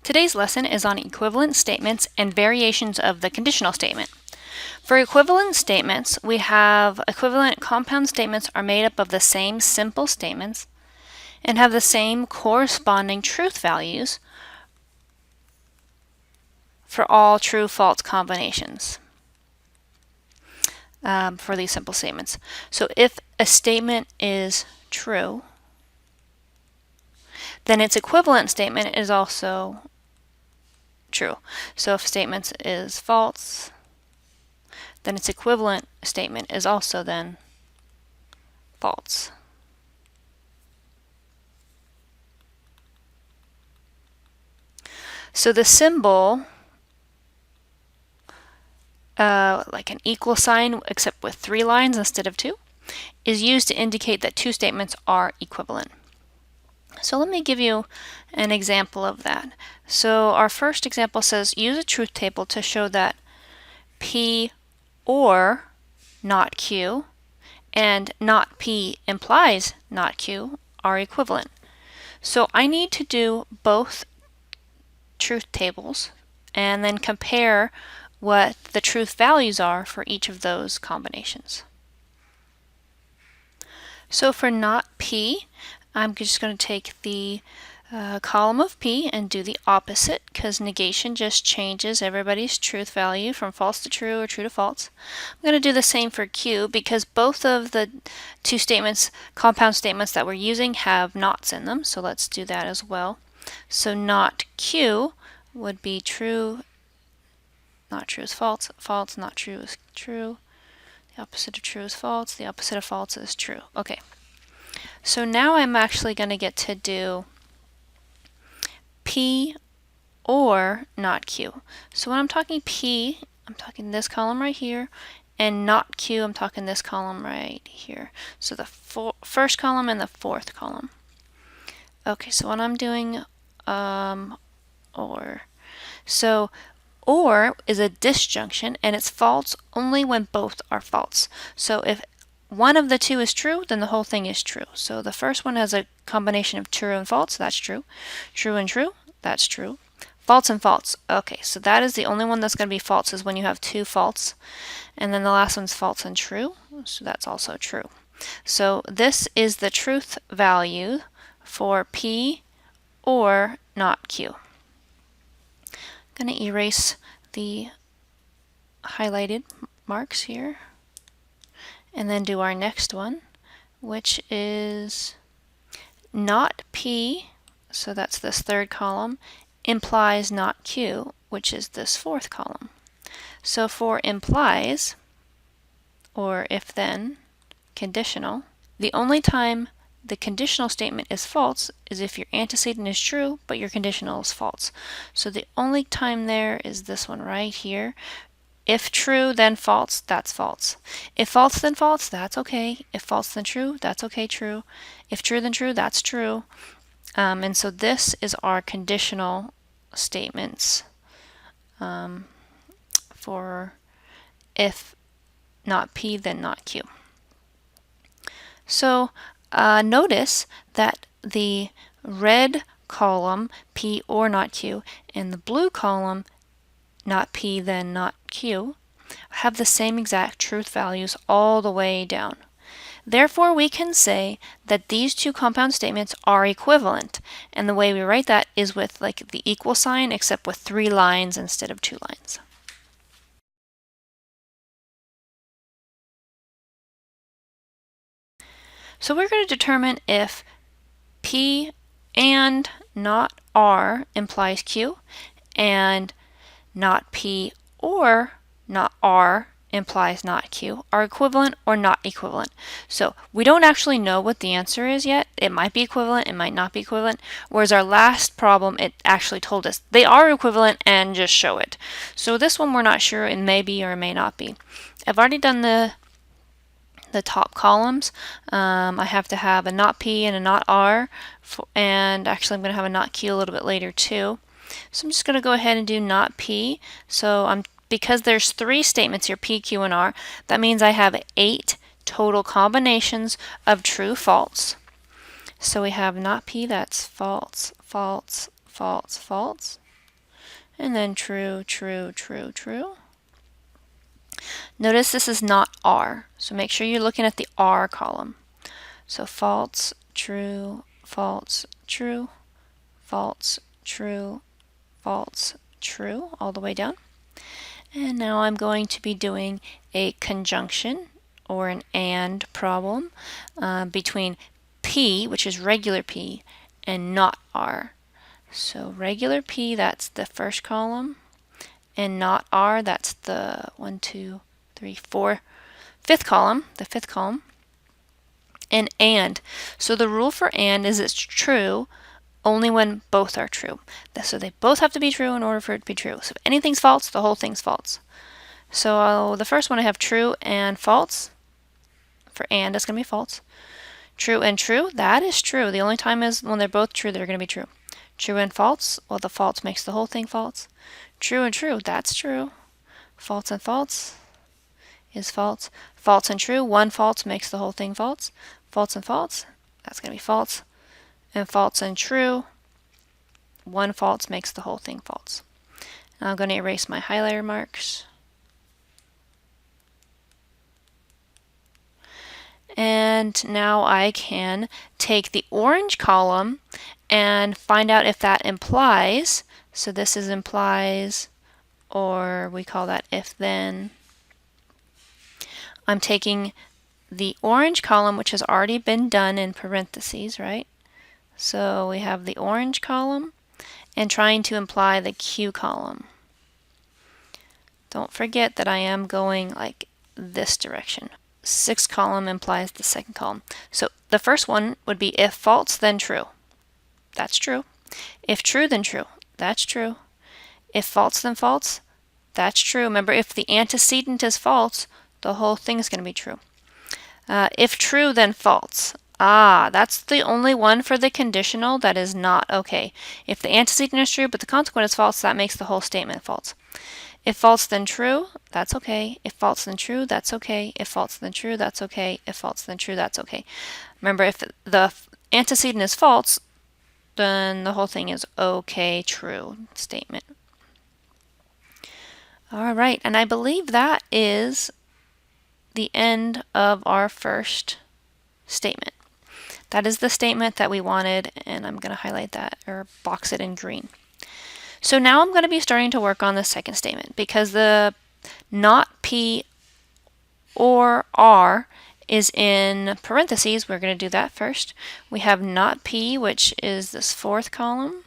Today's lesson is on equivalent statements and variations of the conditional statement. For equivalent statements, we have equivalent compound statements are made up of the same simple statements and have the same corresponding truth values for all true-false combinations for these simple statements. So if a statement is true, then its equivalent statement is also true. So if a statement is false, then its equivalent statement is also then false. So the symbol, like an equal sign except with 3 lines instead of 2, is used to indicate that two statements are equivalent. So let me give you an example of that. So our first example says use a truth table to show that P or not Q and not P implies not Q are equivalent. So I need to do both truth tables and then compare what the truth values are for each of those combinations. So for not P, I'm just going to take the column of P and do the opposite, because negation just changes everybody's truth value from false to true or true to false. I'm going to do the same for Q because both of the two statements, compound statements that we're using, have nots in them. So let's do that as well. So not Q would be true, not true is false, false, not true is true. The opposite of true is false, the opposite of false is true. Okay. So now I'm actually going to get to do P or not Q. So when I'm talking P, I'm talking this column right here, and not Q, I'm talking this column right here. So the first column and the fourth column. Okay, so when I'm doing or. So or is a disjunction, and it's false only when both are false. So if one of the two is true, then the whole thing is true. So the first one has a combination of true and false, that's true. True and true, that's true. False and false, okay, so that is the only one that's going to be false, is when you have two false. And then the last one's false and true, so that's also true. So this is the truth value for P or not Q. I'm going to erase the highlighted marks here and then do our next one, which is not P, so that's this third column, implies not Q, which is this fourth column. So for implies, or if then, conditional, the only time the conditional statement is false is if your antecedent is true, but your conditional is false. So the only time there is this one right here. If true, then false, that's false. If false, then false, that's okay. If false, then true, that's okay, true. If true, then true, that's true. And so this is our conditional statements for if not P, then not Q. So notice that the red column, P or not Q, and the blue column, not P, then not Q, have the same exact truth values all the way down. Therefore, we can say that these two compound statements are equivalent, and the way we write that is with like the equal sign, except with 3 lines instead of 2 lines. So we're going to determine if P and not R implies Q, and not P or not R implies not Q are equivalent or not equivalent. So we don't actually know what the answer is yet. It might be equivalent, it might not be equivalent, whereas our last problem, it actually told us they are equivalent and just show it. So this one we're not sure, it may be or it may not be. I've already done the top columns. I have to have a not P and a not R, and actually I'm going to have a not Q a little bit later too. So I'm just going to go ahead and do not P. So because there's 3 statements here, P, Q, and R, that means I have 8 total combinations of true, false. So we have not P, that's false, false, false, false. and then true, true, true, true. Notice this is not R, so make sure you're looking at the R column. So false, true, false, true, false, true, false, true, all the way down. And now I'm going to be doing a conjunction or an AND problem between P, which is regular P, and not R. So regular P, that's the first column, and not R, that's the 1, 2, 3, 4, fifth column, the fifth column. And. So the rule for and is it's true only when both are true. So they both have to be true in order for it to be true. So if anything's false, the whole thing's false. So the first one I have true and false. For and, it's going to be false. True and true, that is true. The only time is when they're both true, they're going to be true. True and false, well, the false makes the whole thing false. True and true, that's true. False and false is false. False and true, one false makes the whole thing false. False and false, that's going to be false. And false and true, one false makes the whole thing false. Now I'm going to erase my highlighter marks. And now I can take the orange column and find out if that implies. So this is implies, or we call that if then. I'm taking the orange column, which has already been done in parentheses, right? So we have the orange column and trying to imply the Q column. Don't forget that I am going like this direction. Sixth column implies the second column. So the first one would be if false, then true. That's true. If true, then true. That's true. If false, then false. That's true. Remember, if the antecedent is false, the whole thing is going to be true. If true, then false. That's the only one for the conditional that is not okay. If the antecedent is true, but the consequent is false, that makes the whole statement false. If false, then true, that's okay. If false, then true, that's okay. If false, then true, that's okay. If false, then true, that's okay. Remember, if the antecedent is false, then the whole thing is okay, true statement. All right, and I believe that is the end of our first statement. That is the statement that we wanted, and I'm going to highlight that or box it in green. So now I'm going to be starting to work on the second statement because the not P or R is in parentheses. We're going to do that first. We have not P, which is this fourth column,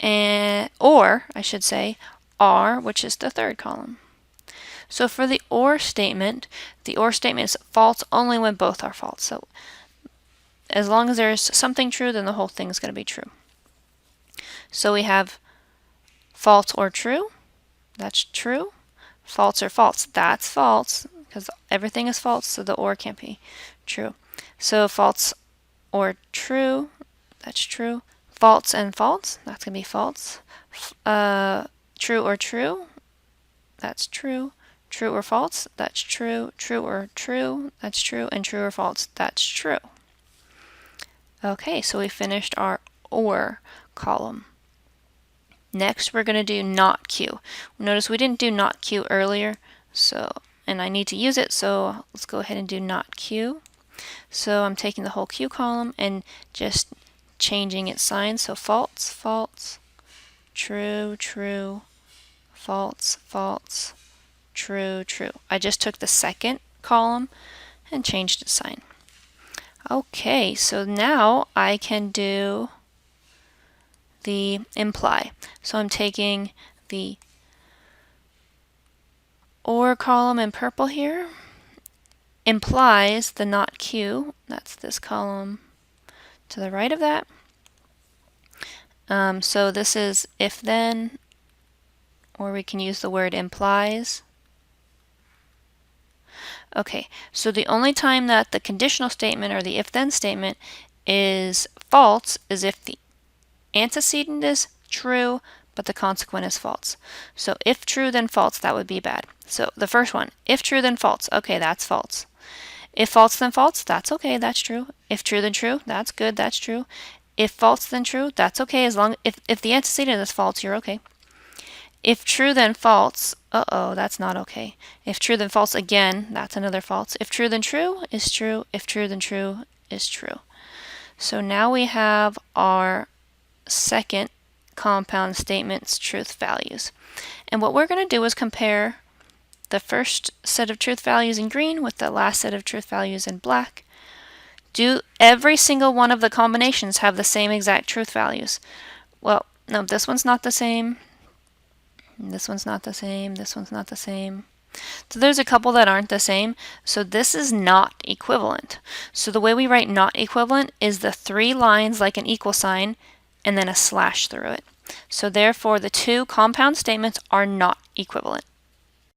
and or I should say R, which is the third column. So for the statement is false only when both are false. So as long as there's something true, then the whole thing is going to be true. So we have false or true, that's true. False or false, that's false, because everything is false, so the or can't be true. So false or true, that's true. False and false, that's going to be false. True or true, that's true. True or false, that's true. True or true, that's true. And true or false, that's true. Okay, so we finished our or column. Next, we're going to do not Q. Notice we didn't do not Q earlier, and I need to use it, so let's go ahead and do not Q. So I'm taking the whole Q column and just changing its sign. So false, false, true, true, false, false, true, true. I just took the second column and changed its sign. Okay, so now I can do the imply. So I'm taking the or column in purple here, implies the not Q, that's this column to the right of that. So this is if then, or we can use the word implies. Okay, so the only time that the conditional statement or the if then statement is false is if the antecedent is true, but the consequent is false. So if true, then false, that would be bad. So the first one, if true, then false. Okay, that's false. If false, then false, that's okay, that's true. If true, then true, that's good, that's true. If false, then true, that's okay. As long if the antecedent is false, you're okay. If true, then false, uh-oh, that's not okay. If true, then false again, that's another false. If true, then true is true. If true, then true is true. So now we have our second compound statement's truth values. And what we're going to do is compare the first set of truth values in green with the last set of truth values in black. Do every single one of the combinations have the same exact truth values? Well, no, this one's not the same. This one's not the same. This one's not the same. So there's a couple that aren't the same. So this is not equivalent. So the way we write not equivalent is the 3 lines like an equal sign and then a slash through it. So therefore the two compound statements are not equivalent.